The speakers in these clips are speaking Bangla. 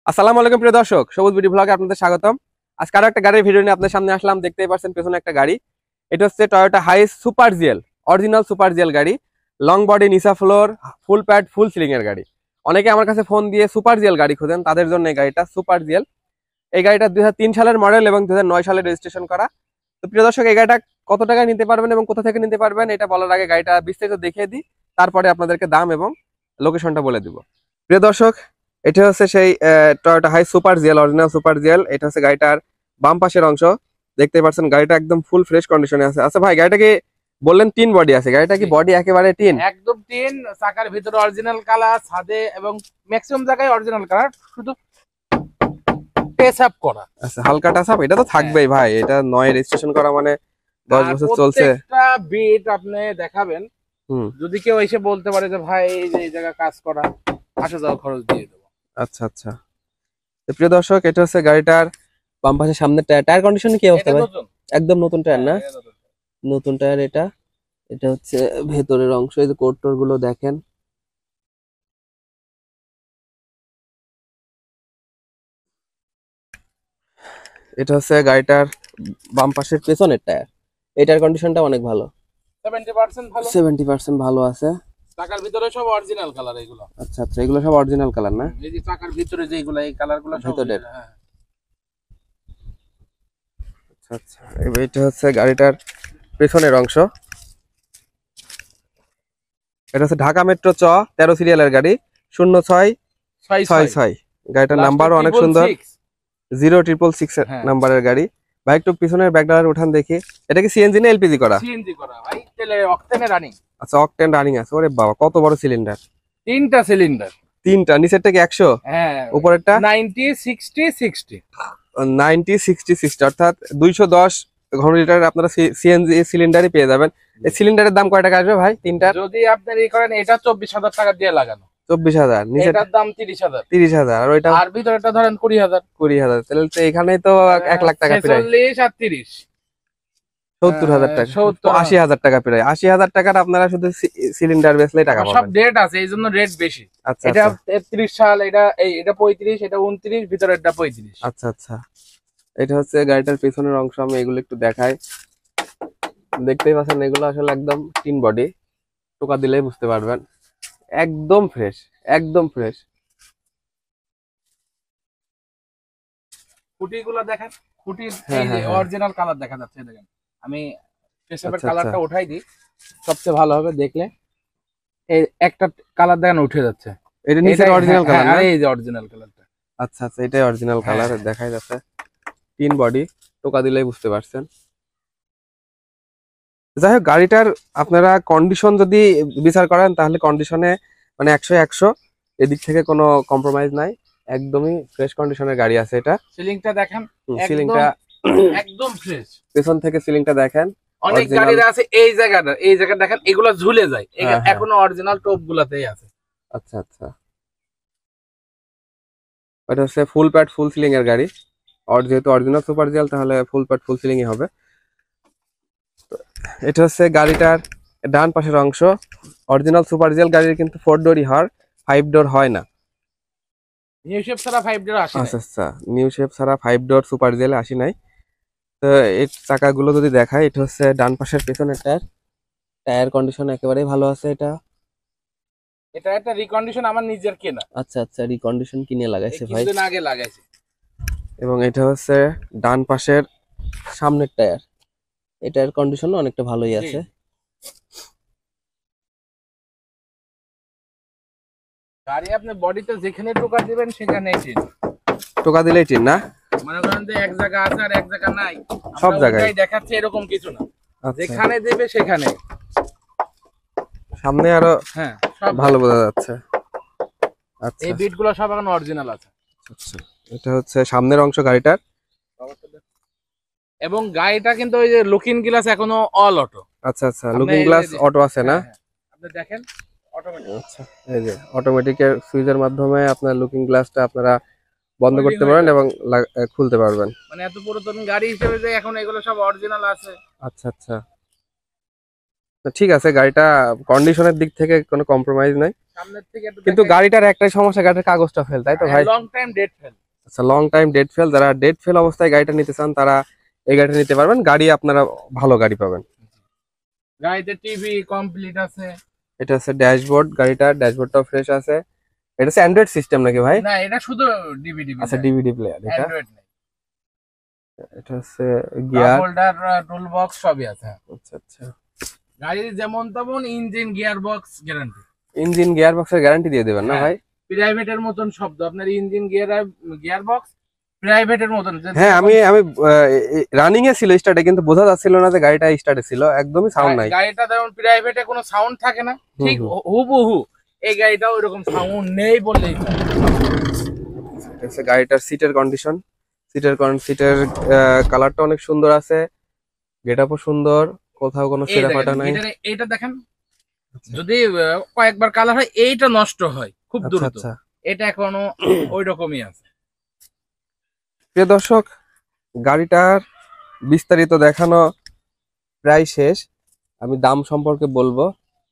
আসসালামু আলাইকুম প্রিয় দর্শক, সবুজ বিডি ব্লগে আপনাদের স্বাগতম। আজকে আরো একটা গাড়ির ভিডিও নিয়ে আপনাদের সামনে আসলাম। দেখতেই পাচ্ছেন পেছনে একটা গাড়ি। এটা হচ্ছে Toyota হাইস super GL, original super GL গাড়ি। লং বডি, নিসা ফ্লোর, ফুল প্যাড, ফুল সিলিং এর গাড়ি। অনেকে আমার কাছে ফোন দিয়ে সুপার জিএল গাড়ি খোঁজেন, তাদের জন্য এই গাড়িটা সুপার জিএল। এই গাড়িটা 2003 সালের মডেল এবং 2009 সালে রেজিস্ট্রেশন করা। তো প্রিয় দর্শক, এই গাড়িটা কত টাকায় নিতে পারবেন এবং কোথা থেকে নিতে পারবেন এটা বলার আগে গাড়িটা বিস্তারিত দেখিয়ে দিই, তারপরে আপনাদেরকে দাম এবং লোকেশনটা বলে দিব। প্রিয় দর্শক, এটা হচ্ছে সেই Toyota high super GL, original super GL. এটা হচ্ছে গাড়িটার বাম পাশের অংশ। দেখতে পাচ্ছেন গাড়িটা একদম ফুল ফ্রেশ কন্ডিশনে আছে। আচ্ছা ভাই, গাড়িটা কি বললেন তিন বডি আছে? গাড়িটা কি বডি একেবারে তিন? একদম টিন, চাকার ভিতরে অরিজিনাল কালার, ছাদে এবং ম্যাক্সিমাম জায়গায় অরিজিনাল কালার, শুধু টেচ আপ করা। আচ্ছা, হালকা টাচ আপ এটা তো থাকবেই ভাই, এটা নয় রেজিস্ট্রেশন করা মানে 10 বছর চলছে। প্রত্যেকটা বিট আপনি দেখাবেন, হুম, যদি কেউ এসে বলতে পারে যে ভাই এই যে এই জায়গা কাজ করা, আসা যাওয়া খরচ দিয়ে দেবো। আচ্ছা আচ্ছা। তো প্রিয় দর্শক, এটা হচ্ছে গাড়িটার বাম পাশের সামনের টায়ার। টায়ার কন্ডিশন কি অবস্থা এটা ভাই? নতুন। একদম নতুন টায়ার না? এটা নতুন। নতুন টায়ার এটা। এটা হচ্ছে ভেতরের অংশ, এই যে কোটর গুলো দেখেন। এটা হচ্ছে গাড়িটার বাম পাশের পেছনের টায়ার। এটার কন্ডিশনটা অনেক ভালো, 70% ভালো। 70% ভালো আছে। চাকার ভিতরে সব অরিজিনাল কালার এগুলো। আচ্ছা আচ্ছা, এগুলো সব অরিজিনাল কালার না? এই যে চাকার ভিতরে যেগুলো, এই কালারগুলো সব ভেতরের। হ্যাঁ। আচ্ছা আচ্ছা, এটা হচ্ছে গাড়িটার পেছনের অংশ। এটা হচ্ছে ঢাকা মেট্রো 13 সিরিয়ালের গাড়ি, 0666। গাড়িটার নাম্বারও অনেক সুন্দর, 0666 হ্যাঁ। নাম্বারের গাড়ি। ভাই একটু পিছনের ব্যাকডালার উঠান দেখি। এটা কি সিএনজি না এলপিজি করা? সিএনজি করা ভাই, তেলে অকটেনে রানিং। আচ্ছা, অকটেন রানিং আছে। ওরে বাবা, কত বড় সিলিন্ডার! তিনটা সিলিন্ডার। তিনটা? নিচেরটা কি 100? হ্যাঁ, উপরেরটা 90 60 60। 90-60-60, অর্থাৎ 210 ঘন লিটার আপনারা সিএনজি সিলিন্ডারই পেয়ে যাবেন। এই সিলিন্ডারের দাম কয় টাকা আসবে ভাই তিনটার? যদি আপনি এই করেন, এটা 24,000 টাকা দিয়ে লাগানো, 24,000। নিচে এটার দাম 30,000, 30,000, আর ওইটা আর ভিতরেটা ধরেন 20,000। 20,000। তাহলে তো এখানেই তো 1 লাখ টাকা প্রায়। 46 আর 30, 70,000 টাকা, 70। 80,000 টাকা প্রায়। 80,000 টাকার আপনারা শুধু সিলিন্ডার বেচলেই টাকা সব পাবেন। রেট আছে, এই জন্য রেট বেশি। আচ্ছা এটা আচ্ছা 33 সাল, এটা এটা 35, এটা 29, ভিতরেরটা 35। আচ্ছা আচ্ছা। এটা হচ্ছে গাড়িটার পেছনের অংশ। আমি এগুলো একটু দেখাই। দেখতেই পাচ্ছেন এগুলো আসলে একদম টিন বডি, টোকা দিলেই বুঝতে পারবেন। একদম ফ্রেশ, একদম ফ্রেশ। খুঁটিগুলো দেখেন, খুঁটির হ্যাঁ এই যে হ্যাঁ হ্যাঁ। অরিজিনাল কালার দেখা যাচ্ছে, দেখেন। আমি পেছনের আচ্ছা আচ্ছা। কালারটা উঠাই দিই, সবচেয়ে ভালো হবে দেখলে। এই একটা কালার দেখেন উঠে যাচ্ছে, এটা নিচের এটাই অরিজিনাল কালার না? এই যে অরিজিনাল কালারটা। আচ্ছা আচ্ছা, এটাই অরিজিনাল কালার দেখাই যাচ্ছে। তিন বডি, টোকা দিলেই বুঝতে পারছেন। যাই হোক, গাড়িটার আপনারা কন্ডিশন যদি বিচার করেন তাহলে কন্ডিশনে মানে 100-100, এদিক থেকে কোনো কম্প্রোমাইজ নাই। একদমই ফ্রেশ কন্ডিশনের গাড়ি আছে এটা। সিলিংটা দেখেন, সিলিংটা একদম ফ্রেশ। পেছন থেকে সিলিংটা দেখেন। অনেক Original- গাড়ির আছে এই জায়গা দেখেন, এগুলো ঝুলে যায়, হ্যাঁ, হ্যাঁ। এখনো অরিজিনাল টপ গুলাতেই আছে। আচ্ছা আচ্ছা, এটা হচ্ছে ফুল প্যাড ফুল সিলিং এর গাড়ি। যেহেতু অরিজিনাল সুপার জিএল, তাহলে ফুল প্যাড ফুল সিলিং হবে। এটা হচ্ছে গাড়িটার ডান পাশের অংশ। অরিজিনাল সুপার জিএল গাড়ির কিন্তু 4 ডোরই হয়, 5 ডোর হয় না। নিউ শেপ ছাড়া 5 ডোর আসে না। আচ্ছা আচ্ছা, নিউ শেপ ছাড়া 5 ডোর সুপার জিএল আসি নাই। তো এই চাকাগুলো যদি দেখায়, এটা হচ্ছে ডান পাশের পেছনের টায়ার। টায়ার কন্ডিশন একেবারেই ভালো আছে এটা। এটা একটা রিকন্ডিশন, আমার নিজের কেনা, আচ্ছা আচ্ছা, রিকন্ডিশন কিনে লাগাইছে ভাই। কিছুদিন আগে লাগাইছে। এবং এটা হচ্ছে ডান পাশের সামনের টায়ার। এটার কন্ডিশন অনেকটা ভালোই আছে। গাড়ি আপনি বডিতে যেখানে টোকা দিবেন সেখানেই ঠিক। টোকা দিলেই ঠিক না? মনে করেন যে এক জায়গা আছে আর এক জায়গা নাই, সব জায়গায় দেখাচ্ছে এরকম কিছু না, আচ্ছা, যেখানে দেবে সেখানে। সামনে আরো হ্যাঁ, সব ভালো বোঝা যাচ্ছে। আচ্ছা এই বিট গুলো সব এখন অরিজিনাল আছে। আচ্ছা, এটা হচ্ছে সামনের অংশ গাড়িটার। এবং গাড়িটা কিন্তু ওই যে লুকিং গ্লাস এখনো অল অটো। আচ্ছা আচ্ছা, লুকিং গ্লাস অটো আছে না? আপনি দেখেন অটোমেটিক। আচ্ছা, এই যে অটোমেটিকের সুইচের মাধ্যমে আপনার লুকিং গ্লাসটা আপনারা বন্ধ Folding করতে হয়ে পারেন যাবে। এবং খুলতে পারবেন। মানে এত পুরাতন গাড়ি হিসেবে যে এখন এগুলো সব অরিজিনাল আছে। আচ্ছা আচ্ছা, তো ঠিক আছে, গাড়িটা কন্ডিশনের দিক থেকে কোনো কম্প্রোমাইজ নাই। সামনের থেকে একটু কিন্তু গাড়িটার একটাই সমস্যা, গাড়ির কাগজটা ফেল, তাই তো ভাই? Long time date fail. আচ্ছা, লং টাইম ডেট ফেল। যারা ডেট ফেল অবস্থায় গাড়িটা নিতে চান তারা এই গাড়িটা নিতে পারবেন। গাড়ি আপনারা ভালো গাড়ি পাবেন। গাড়িতে টিভি কমপ্লিট আছে। এটা হচ্ছে ড্যাশবোর্ড, গাড়িটার ড্যাশবোর্ডটাও ফ্রেশ আছে। এটা হচ্ছে অ্যান্ড্রয়েড সিস্টেম নাকি ভাই? না, এটা শুধু ডিভিডি। আচ্ছা, ডিভিডি প্লেয়ার এটা। অ্যান্ড্রয়েড নেই। এটা হচ্ছে গিয়ার হোল্ডার, টুল বক্স সবই আছে। আচ্ছা আচ্ছা। গাড়ির যেমন তেমন engine gear box guarantee. Engine gear বক্সের গ্যারান্টি দিয়ে দেবেন না ভাই? প্রাইভেটের মতন শব্দ, আপনার ইঞ্জিন গিয়ার বক্স প্রাইভেটের মতন। হ্যাঁ, আমি রানিং এ ছিল স্টার্টে, কিন্তু বোঝা যাচ্ছিল না যে গাড়িটা স্টার্টে ছিল, একদমই সাউন্ড নাই। গাড়িটা যেমন প্রাইভেটে কোনো সাউন্ড থাকে না, ঠিক হুবহু এই গাড়িটাও এরকম সাউন্ড নেই বললেই চলে। হচ্ছে গাড়িটার সিটের কন্ডিশন, সিটের কালারটা অনেক সুন্দর আছে, গেটআপও সুন্দর, কোথাও কোনো ছেঁড়া ফাটা নাই। এইটা দেখেন, যদি কয়েকবার কালার হয় এইটা নষ্ট হয় খুব দ্রুত। আচ্ছা, এটা এখনো ওই রকমই আছে। প্রিয় দর্শক, গাড়িটার বিস্তারিত দেখানো প্রায় শেষ। আমি দাম সম্পর্কে বলবো,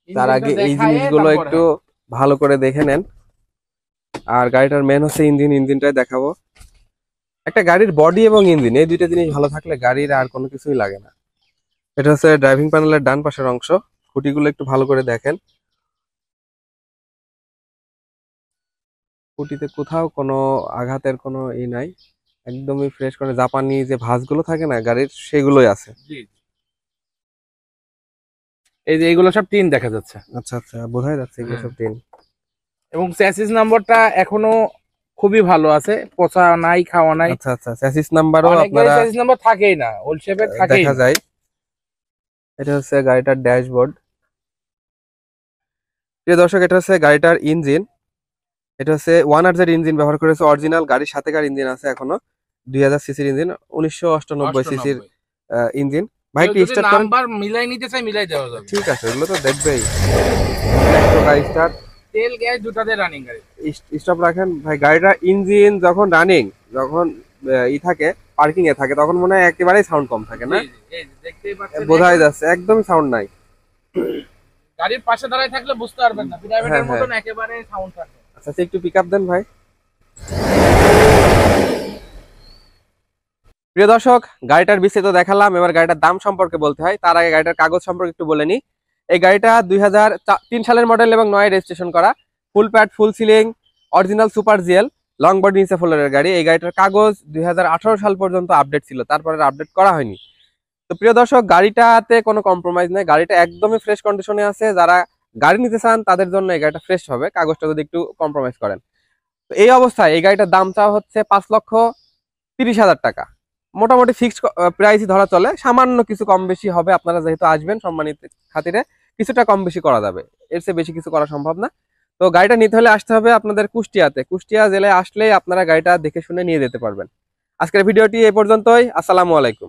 তার আগে এই জিনিসগুলো একটু ভালো করে দেখে নেন। আর গাড়িটার মেন হচ্ছে ইঞ্জিনটাই দেখাবো। একটা গাড়ির বডি এবং ইঞ্জিন, এই দুইটা জিনিস ভালো থাকলে গাড়ির আর কোনো কিছুই লাগে না। এটা হচ্ছে ড্রাইভিং প্যানেলের ডান পাশের অংশ, খুঁটিগুলো একটু ভালো করে দেখেন। খুঁটিতে কোথাও কোনো আঘাতের কোনো নাই, একদমই ফ্রেশ করে। জাপানি যে ভাঁজগুলো থাকে না গাড়ির, সেগুলোই আছে। এই যে এইগুলো সব টিন দেখা যাচ্ছে। আচ্ছা আচ্ছা, বোঝাই যাচ্ছে এগুলো সব টিন। এবং চ্যাসিস নাম্বারটা এখনো খুবই ভালো আছে, পচা নাই, খাওয়া নাই। আচ্ছা আচ্ছা, চ্যাসিস নাম্বারও আপনারা চ্যাসিস নাম্বার থাকেই না, ওল্ড শেপের থাকেই দেখা যায়। এটা হচ্ছে গাড়িটার ড্যাশবোর্ড। প্রিয় দর্শক, এটা হচ্ছে গাড়িটার ইঞ্জিন। এটা হচ্ছে 1RZ ইঞ্জিন ব্যবহার করেছে, অরিজিনাল গাড়ির সাথেকার ইঞ্জিন আছে এখনো। 2000 সিসির ইঞ্জিন, 1998 সিসির ইঞ্জিন। ভাই একটু স্টার্ট করেন। নাম্বার মিলাই নিতে চাই, মিলাই দেওয়া যাবে। ঠিক আছে, এগুলো তো দেখবেই। স্টার্ট, তেল গ্যাস দুটাতে রানিং গাড়ি। স্টপ রাখেন ভাই। গাড়িটা ইঞ্জিন যখন রানিং, যখন থাকে পার্কিং এ থাকে, তখন মনে হয় একেবারেই সাউন্ড কম থাকে না? দেখতেই পাচ্ছেন, বোঝাই যাচ্ছে একদমই সাউন্ড নাই। গাড়ির পাশে দাঁড়ায় থাকলে বুঝতে পারবেন না, প্রাইভেটের মতন একেবারে সাউন্ড থাকে। আচ্ছা, একটু পিক আপ দেন ভাই। প্রিয় দর্শক, গাড়িটার বিস্তারিত দেখালাম, এবার গাড়িটার দাম সম্পর্কে বলতে হয়। তার আগে গাড়িটার কাগজ সম্পর্কে একটু বলে নিই। এই গাড়িটা 2003 সালের মডেল এবং 9 রেজিস্ট্রেশন করা, ফুল pad, full ceiling, original super GL, long body নিচে ফ্লোরের গাড়ি। এই গাড়িটার কাগজ 2018 সাল পর্যন্ত আপডেট ছিল, তারপরে আপডেট করা হয়নি। তো প্রিয় দর্শক, গাড়িটাতে কোনো কম্প্রোমাইজ নেই, গাড়িটা একদমই ফ্রেশ কন্ডিশনে আছে। যারা গাড়ি নিতে চান তাদের জন্য এই গাড়িটা ফ্রেশ হবে, কাগজটা যদি একটু কম্প্রোমাইজ করেন। তো এই অবস্থায় এই গাড়িটার দাম চাওয়া হচ্ছে 5,30,000 টাকা। মোটামুটি ফিক্সড প্রাইসই ধরা চলে, সামান্য কিছু কম বেশি হবে। আপনারা যেহেতু আসবেন সম্মানিত খাতিরে কিছুটা কম বেশি করা যাবে, এর চেয়ে বেশি কিছু করা সম্ভব না। তো গাড়িটা নিতে হলে আসতে হবে আপনাদের কুষ্টিয়াতে। কুষ্টিয়া জেলায় আসলেই আপনারা গাড়িটা দেখে শুনে নিয়ে যেতে পারবেন। আজকের ভিডিওটি এ পর্যন্তই। আসসালামু আলাইকুম।